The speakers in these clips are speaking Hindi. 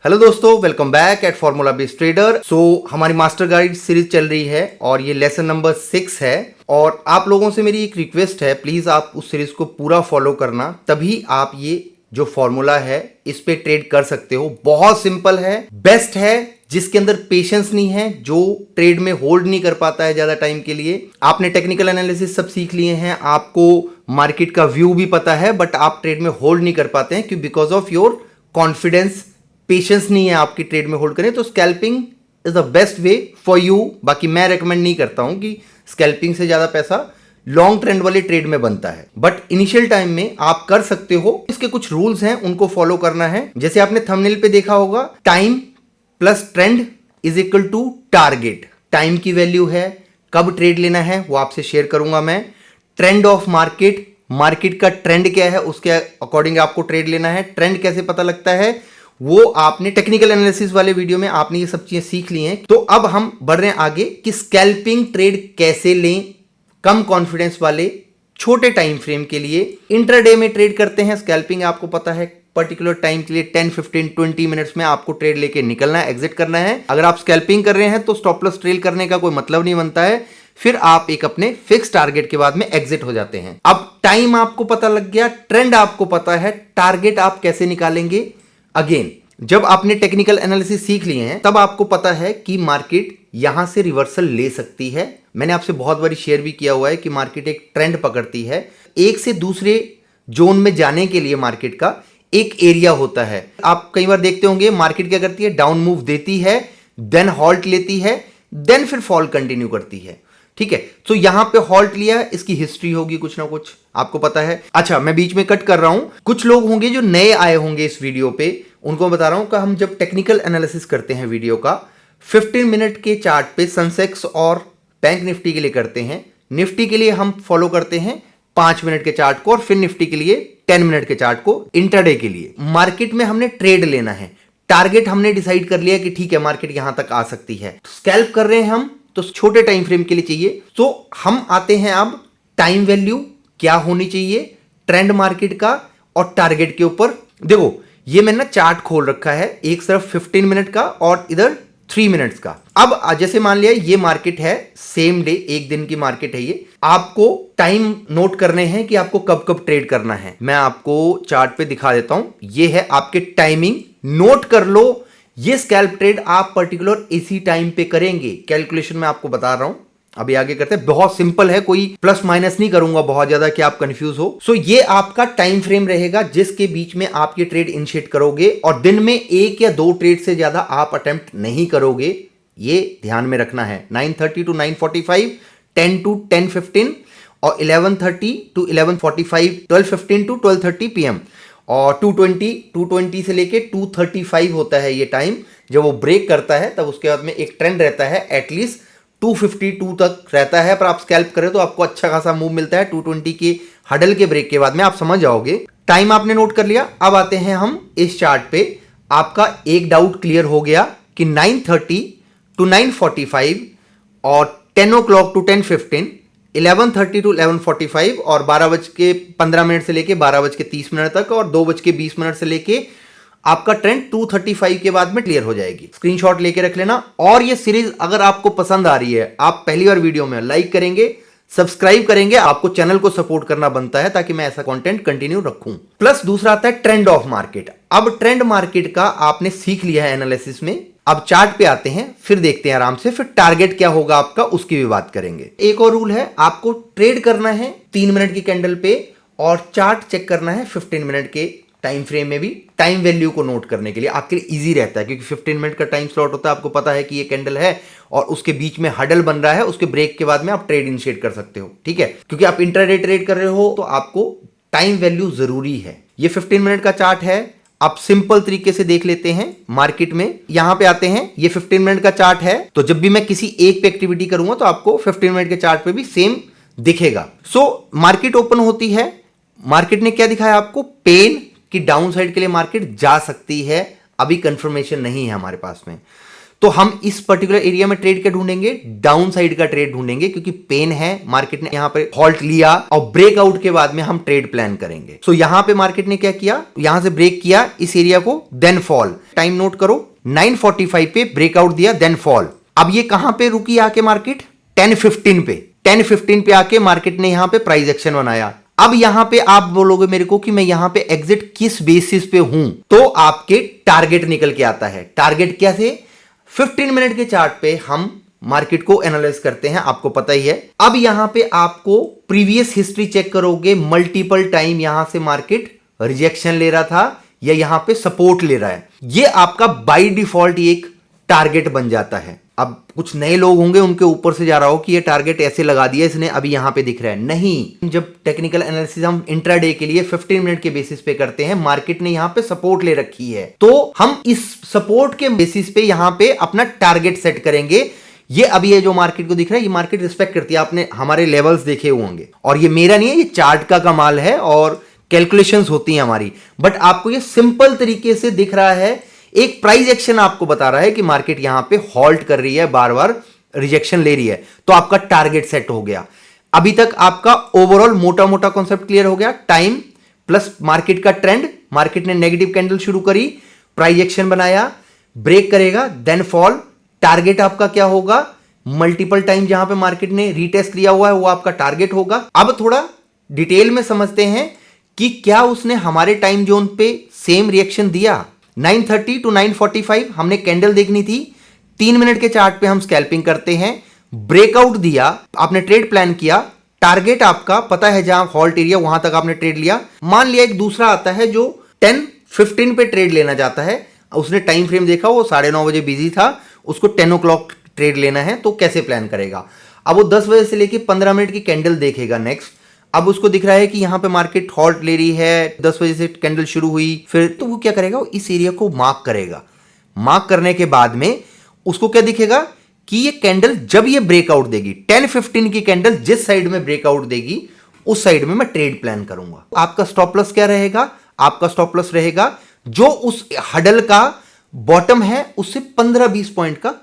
हेलो दोस्तों, welcome back at formula based trader. हमारी मास्टर गाइड सीरीज चल रही है और ये लेसन नंबर 6 है। और आप लोगों से मेरी एक रिक्वेस्ट है, प्लीज आप उस सीरीज को पूरा फॉलो करना, तभी आप ये जो फॉर्मूला है इस पे ट्रेड कर सकते हो। बहुत सिंपल है, बेस्ट है जिसके अंदर पेशेंस नहीं है, जो ट्रेड में होल्ड नहीं कर पाता है ज्यादा टाइम के लिए। आपने टेक्निकल एनालिसिस सब सीख लिए हैं, आपको मार्केट का व्यू भी पता है, बट आप ट्रेड में होल्ड नहीं कर पाते हैं क्यों? Because of your confidence, patience नहीं है आपकी ट्रेड में होल्ड करें। तो scalping is the best way for you. बाकी मैं रेकमेंड नहीं करता हूं कि स्कैल्पिंग से ज्यादा पैसा लॉन्ग ट्रेंड वाले ट्रेड में बनता है, बट इनिशियल टाइम में आप कर सकते हो। इसके कुछ रूल्स हैं, उनको फॉलो करना है। जैसे आपने थंबनेल पे देखा होगा, time plus trend is equal to target. Time की वैल्यू है, कब ट्रेड लेना है वो आपसे शेयर करूंगा मैं। ट्रेंड ऑफ मार्केट, मार्केट का ट्रेंड क्या है उसके अकॉर्डिंग आपको ट्रेड लेना है। ट्रेंड कैसे पता लगता है वो आपने टेक्निकल एनालिसिस वाले वीडियो में आपने ये सब चीजें सीख ली हैं। तो अब हम बढ़ रहे हैं आगे कि स्कैल्पिंग ट्रेड कैसे लें कम कॉन्फिडेंस वाले छोटे टाइम फ्रेम के लिए। इंट्राडे में ट्रेड करते हैं स्कैल्पिंग, आपको पता है पर्टिकुलर टाइम के लिए 10, 15, 20 मिनट्स में आपको ट्रेड लेके निकलना है, एग्जिट करना है। अगर आप स्कैल्पिंग कर रहे हैं तो स्टॉप लॉस ट्रेल करने का कोई मतलब नहीं बनता है, फिर आप एक अपने फिक्स टारगेट के बाद में एग्जिट हो जाते हैं। अब टाइम आपको पता लग गया, ट्रेंड आपको पता है, टारगेट आप कैसे निकालेंगे। अगेन, जब आपने टेक्निकल एनालिसिस सीख लिए हैं तब आपको पता है कि मार्केट यहां से रिवर्सल ले सकती है। मैंने आपसे बहुत बारी शेयर भी किया हुआ है कि मार्केट एक ट्रेंड पकड़ती है। एक से दूसरे जोन में जाने के लिए मार्केट का एक एरिया होता है। आप कई बार देखते होंगे मार्केट क्या करती है, डाउन मूव देती है, देन हॉल्ट लेती है, देन फिर फॉल कंटिन्यू करती है। ठीक है, तो यहां पे हॉल्ट लिया, इसकी हिस्ट्री होगी कुछ ना कुछ, आपको पता है। अच्छा, मैं बीच में कट कर रहा हूं। कुछ लोग होंगे जो नए आए होंगे इस वीडियो पे, उनको बता रहा हूं कि हम जब टेक्निकल एनालिसिस करते हैं वीडियो का 15 मिनट के चार्ट पे सेंसेक्स और बैंक निफ्टी के लिए करते हैं। निफ्टी के लिए हम फॉलो करते हैं 5 मिनट के चार्ट को, और फिर निफ्टी के लिए 10 मिनट के चार्ट को इंट्राडे के लिए। मार्केट में हमने ट्रेड लेना है, टारगेट हमने डिसाइड कर लिया कि ठीक है मार्केट यहां तक आ सकती है। स्कैल्प कर रहे हैं हम, तो छोटे टाइम फ्रेम के लिए चाहिए। तो हम आते हैं अब टाइम वैल्यू क्या होनी चाहिए ट्रेंड मार्केट का और टारगेट के ऊपर। देखो, ये मैंने चार्ट खोल रखा है, एक तरफ 15 मिनट का और इधर 3 मिनट्स का। अब जैसे मान लिया ये मार्केट है, सेम डे, एक दिन की मार्केट है ये। आपको टाइम नोट करने हैं कि आपको कब कब ट्रेड करना है। मैं आपको चार्ट पे दिखा देता हूं, ये है आपके टाइमिंग, नोट कर लो। ये स्कैल्प ट्रेड आप पर्टिकुलर इसी टाइम पे करेंगे। कैलकुलेशन में आपको बता रहा हूं, अभी आगे करते हैं। बहुत सिंपल है, कोई प्लस माइनस नहीं करूंगा बहुत ज्यादा कि आप कंफ्यूज हो। ये आपका टाइम फ्रेम रहेगा जिसके बीच में आप ये ट्रेड इनिशिएट करोगे, और दिन में एक या दो ट्रेड से ज्यादा आप अटेम्प्ट नहीं करोगे, ये ध्यान में रखना है। 9:30 to 9:45, 10 to 10:15 और 11:30 to 11:45, 12:15 to 12:30 PM और 2:20 से लेके 2:35 होता है ये टाइम। जब वो ब्रेक करता है तब उसके बाद में एक ट्रेंड रहता है, एटलीस्ट 252 तक रहता है। पर आप स्कैल्प करें तो आपको अच्छा खासा मूव मिलता है 220 के हडल के ब्रेक के बाद में, आप समझ जाओगे। टाइम आपने नोट कर लिया। अब आते हैं हम इस चार्ट पे। आपका एक डाउट क्लियर हो गया कि 9:30 to 9:45 और 10 o'clock to 10:15, 11:30 to 11:45 और 12:15 से लेके 12:30 तक और 2:20 से लेके आपका ट्रेंड 2:35 के बाद में क्लियर हो जाएगी। स्क्रीनशॉट लेके रख लेना। और ये सीरीज अगर आपको पसंद आ रही है, आप पहली बार वीडियो में लाइक करेंगे, सब्सक्राइब करेंगे, आपको चैनल को सपोर्ट करना बनता है ताकि मैं ऐसा कंटेंट कंटिन्यू रखूं। प्लस दूसरा आता है ट्रेंड ऑफ मार्केट। अब ट्रेंड मार्केट का आपने सीख लिया है एनालिसिस में, अब चार्ट पे आते हैं, फिर देखते हैं आराम से, फिर टारगेट क्या होगा आपका उसकी भी बात करेंगे। एक और रूल है, आपको ट्रेड करना है 3 मिनट की कैंडल पे और चार्ट चेक करना है 15 मिनट के टाइम फ्रेम में भी, टाइम वैल्यू को नोट करने के लिए आपके लिए इजी रहता है, क्योंकि 15 मिनट का टाइम स्लॉट होता है। आपको पता है कि ये कैंडल है और उसके बीच में हडल बन रहा है, उसके ब्रेक के बाद में आप ट्रेड इनिशिएट कर सकते हो। ठीक है, क्योंकि आप इंट्राडे ट्रेड कर रहे हो तो आपको टाइम वैल्यू जरूरी है। ये 15 मिनट का चार्ट है, आप सिंपल तरीके से देख लेते हैं मार्केट में। यहां पे आते हैं, ये 15 मिनट का चार्ट है, तो जब भी मैं किसी एक पे एक्टिविटी करूंगा तो आपको 15 मिनट के चार्ट पे भी सेम दिखेगा। मार्केट ओपन होती है, मार्केट ने क्या दिखाया आपको, पेन कि डाउन साइड के लिए मार्केट जा सकती है, अभी कंफर्मेशन नहीं है हमारे पास में। तो हम इस पर्टिकुलर एरिया में ट्रेड क्या ढूंढेंगे, डाउन साइड का ट्रेड ढूंढेंगे, क्योंकि पेन है, मार्केट ने यहां पे हॉल्ट लिया और ब्रेकआउट के बाद में हम ट्रेड प्लान करेंगे। सो यहां पे मार्केट ने क्या किया, यहां से ब्रेक किया इस एरिया को, देन फॉल। टाइम नोट करो, 9:45 पे ब्रेकआउट दिया, देन फॉल। अब ये कहां पे रुकी आके मार्केट, 10:15 पे। 10:15 पे आके मार्केट ने यहां पे प्राइस एक्शन बनाया। अब यहां पे आप बोलोगे मेरे को कि मैं यहां पे एग्जिट किस बेसिस पे हूं, तो आपके टारगेट निकल के आता है। टारगेट क्या थे, 15 मिनट के चार्ट पे हम मार्केट को एनालाइज करते हैं, आपको पता ही है। अब यहां पे आपको प्रीवियस हिस्ट्री चेक करोगे, मल्टीपल टाइम यहां से मार्केट रिजेक्शन ले रहा था या यहां पे सपोर्ट ले रहा है। ये आपका बाय डिफॉल्ट एक टारगेट बन जाता है। अब कुछ नए लोग होंगे, उनके ऊपर से जा रहा हो कि ये टारगेट ऐसे लगा दिया इसने, अभी यहां पे दिख रहा है। नहीं, जब टेक्निकल एनालिसिस हम इंट्राडे के लिए 15 मिनट के बेसिस पे करते हैं, मार्केट ने यहां पे सपोर्ट ले रखी है, तो हम इस सपोर्ट के बेसिस पे यहां पे अपना टारगेट सेट करेंगे। ये अभी ये जो मार्केट को दिख रहा है, ये मार्केट रिस्पेक्ट करती है। आपने हमारे लेवल्स देखे होंगे, और ये मेरा नहीं है, ये चार्ट का कमाल है और कैलकुलेशंस होती हैं हमारी। बट आपको ये सिंपल तरीके से दिख रहा है, एक प्राइस एक्शन आपको बता रहा है कि मार्केट यहां पे हॉल्ट कर रही है, बार बार रिजेक्शन ले रही है, तो आपका टारगेट सेट हो गया। अभी तक आपका ओवरऑल मोटा मोटा कॉन्सेप्ट क्लियर हो गया। टाइम प्लस मार्केट का ट्रेंड, मार्केट ने नेगेटिव कैंडल शुरू करी, प्राइस एक्शन बनाया, ब्रेक करेगा, देन फॉल। टारगेट आपका क्या होगा, मल्टीपल टाइम जहां पे मार्केट ने रीटेस्ट लिया हुआ है वो आपका टारगेट होगा। अब थोड़ा डिटेल में समझते हैं कि क्या उसने हमारे टाइम जोन पे सेम रिएक्शन दिया। 9:30 to 9:45 हमने कैंडल देखनी थी, 3 मिनट के चार्ट पे हम स्कैल्पिंग करते हैं, ब्रेकआउट दिया, आपने ट्रेड प्लान किया, टारगेट आपका पता है जहां हॉल्ट एरिया, वहां तक आपने ट्रेड लिया। मान लिया एक दूसरा आता है जो 10:15 पे ट्रेड लेना चाहता है, उसने टाइम फ्रेम देखा, वो 9:30 बजे बिजी था, उसको 10 o'clock ट्रेड लेना है, तो कैसे प्लान करेगा। अब वो 10 बजे से लेके 15 मिनट की कैंडल देखेगा नेक्स्ट। अब उसको दिख रहा है कि यहां पे मार्केट हॉल्ट ले रही है, 10 बजे से कैंडल शुरू हुई, फिर तो वो क्या करेगा, वो इस एरिया को मार्क करेगा। मार्क करने के बाद में उसको क्या दिखेगा कि ये कैंडल जब ये ब्रेकआउट देगी, 10:15 की कैंडल जिस साइड में ब्रेकआउट देगी उस साइड में मैं ट्रेड प्लान करूंगा। आपका स्टॉप लॉस क्या रहेगा, आपका स्टॉप लॉस रहेगा जो उस हडल का बॉटम है उससे 15-20 पॉइंट का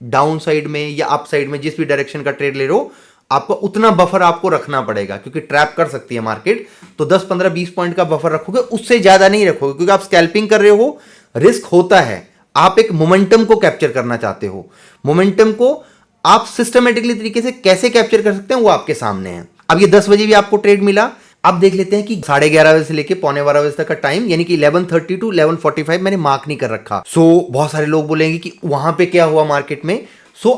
डाउन साइड में या अप साइड में, जिस भी डायरेक्शन का ट्रेड ले रहे हो, आपको उतना बफर आपको रखना पड़ेगा, क्योंकि ट्रैप कर सकती है मार्केट। तो 10, 15, 20 पॉइंट का बफर रखोगे, उससे ज्यादा नहीं रखोगे, क्योंकि आप स्कैल्पिंग कर रहे हो, रिस्क होता है। आप एक मोमेंटम को कैप्चर करना चाहते हो, मोमेंटम को आप सिस्टमेटिकली तरीके से कैसे कैप्चर कर सकते हैं वो आपके सामने है। अब ये 10 बजे भी आपको ट्रेड मिला। अब देख लेते हैं कि 11:30 बजे से लेके 11:15 बजे तक का टाइम, यानी कि 11:30 to 11:45 मैंने मार्क नहीं कर रखा। बहुत सारे लोग बोलेंगे कि वहां पे क्या हुआ मार्केट में।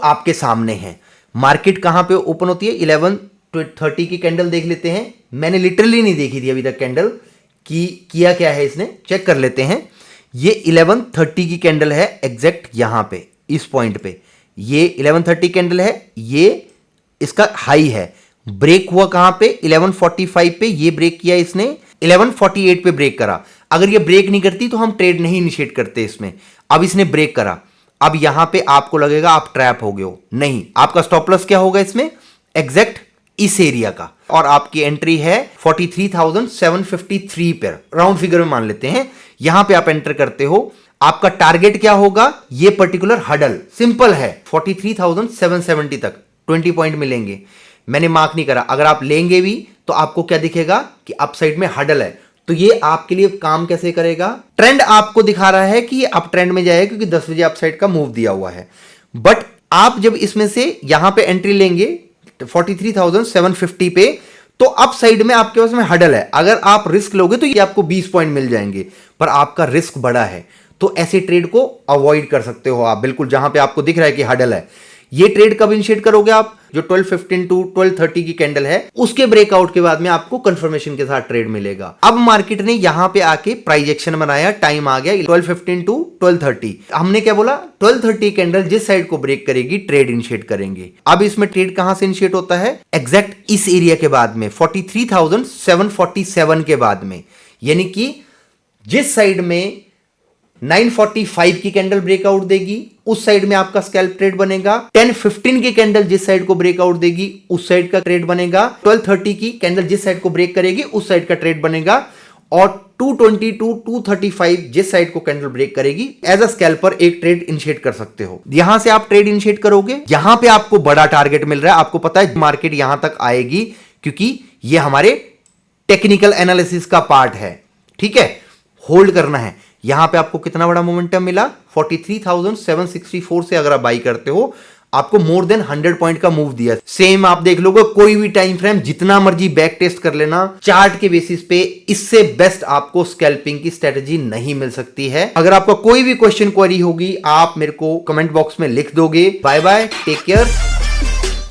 आपके सामने है मार्केट कहां पे ओपन होती है, 11:30 की कैंडल देख लेते हैं। मैंने लिटरली नहीं देखी थी अभी तक कैंडल की, किया क्या है इसने, चेक कर लेते हैं। ये 11:30 की कैंडल है एग्जैक्ट यहां पे, इस पॉइंट पे ये 11:30 कैंडल है, ये इसका हाई है। ब्रेक हुआ कहां पे, 11:45 पे ये ब्रेक किया इसने, 11:48 पे ब्रेक करा। अगर ये ब्रेक नहीं करती तो हम ट्रेड नहीं इनिशिएट करते इसमें। अब इसने ब्रेक करा, अब यहां पे आपको लगेगा आप ट्रैप हो गए हो, नहीं, आपका स्टॉप लॉस क्या होगा इसमें, एग्जैक्ट इस एरिया का, और आपकी एंट्री है 43,753 पर, राउंड फिगर में मान लेते हैं। यहां पे आप एंटर करते हो, आपका टारगेट क्या होगा, ये पर्टिकुलर हडल सिंपल है 43,770 तक 20 पॉइंट मिलेंगे। मैंने मार्क नहीं करा, अगर आप लेंगे भी तो आपको क्या दिखेगा कि अपसाइड में हडल है, तो ये आपके लिए काम कैसे करेगा। ट्रेंड आपको दिखा रहा है कि ये अप ट्रेंड में जाएगा, क्योंकि 10 बजे अपसाइड का मूव दिया हुआ है। बट आप जब इसमें से यहां पे एंट्री लेंगे 43,750 पे, तो अप साइड में आपके पास में हडल है। अगर आप रिस्क लोगे तो ये आपको 20 पॉइंट मिल जाएंगे, पर आपका रिस्क बड़ा है, तो ऐसे ट्रेड को अवॉइड कर सकते हो आप बिल्कुल, जहां पे आपको दिख रहा है कि हडल है। ये ट्रेड कब इनिशिएट करोगे आप, जो 12:15 to 12:30 की कैंडल है, उसके ब्रेकआउट के बाद में आपको कंफर्मेशन के साथ ट्रेड मिलेगा। अब मार्केट ने यहां पे आके प्राइस एक्शन बनाया, टाइम आ गया 12:15 to 12:30। हमने क्या बोला, 12:30 कैंडल जिस साइड को ब्रेक करेगी ट्रेड इनिशिएट करेंगे। अब इसमें ट्रेड कहां से इनिशिएट होता है, एग्जैक्ट इस एरिया के बाद में 43,747 के बाद में, यानी कि जिस साइड में 9:45 की कैंडल ब्रेकआउट देगी उस साइड में आपका स्कैल्प ट्रेड बनेगा। 10:15 की कैंडल जिस साइड को ब्रेकआउट देगी उस साइड का ट्रेड बनेगा। 12:30 की कैंडल जिस साइड को ब्रेक करेगी उस साइड का ट्रेड बनेगा। और 220 टू 235 जिस साइड को कैंडल ब्रेक करेगी एज अ स्कैल्पर एक ट्रेड इनिशिएट कर सकते हो। यहां से आप ट्रेड इनिशिएट करोगे, यहां पे आपको बड़ा टारगेट मिल रहा है, आपको पता है मार्केट यहां तक आएगी क्योंकि ये हमारे टेक्निकल एनालिसिस का पार्ट है। ठीक है, होल्ड करना है। यहां पे आपको कितना बड़ा मोमेंटम मिला, 43,764 से अगर आप बाई करते हो आपको मोर देन 100 पॉइंट का मूव दिया। सेम आप देख लोगे, कोई भी टाइम फ्रेम जितना मर्जी बैक टेस्ट कर लेना, चार्ट के बेसिस पे इससे बेस्ट आपको स्कैल्पिंग की स्ट्रेटजी नहीं मिल सकती है। अगर आपका कोई भी क्वेश्चन क्वेरी होगी आप मेरे को कमेंट बॉक्स में लिख दोगे। Bye bye, take care.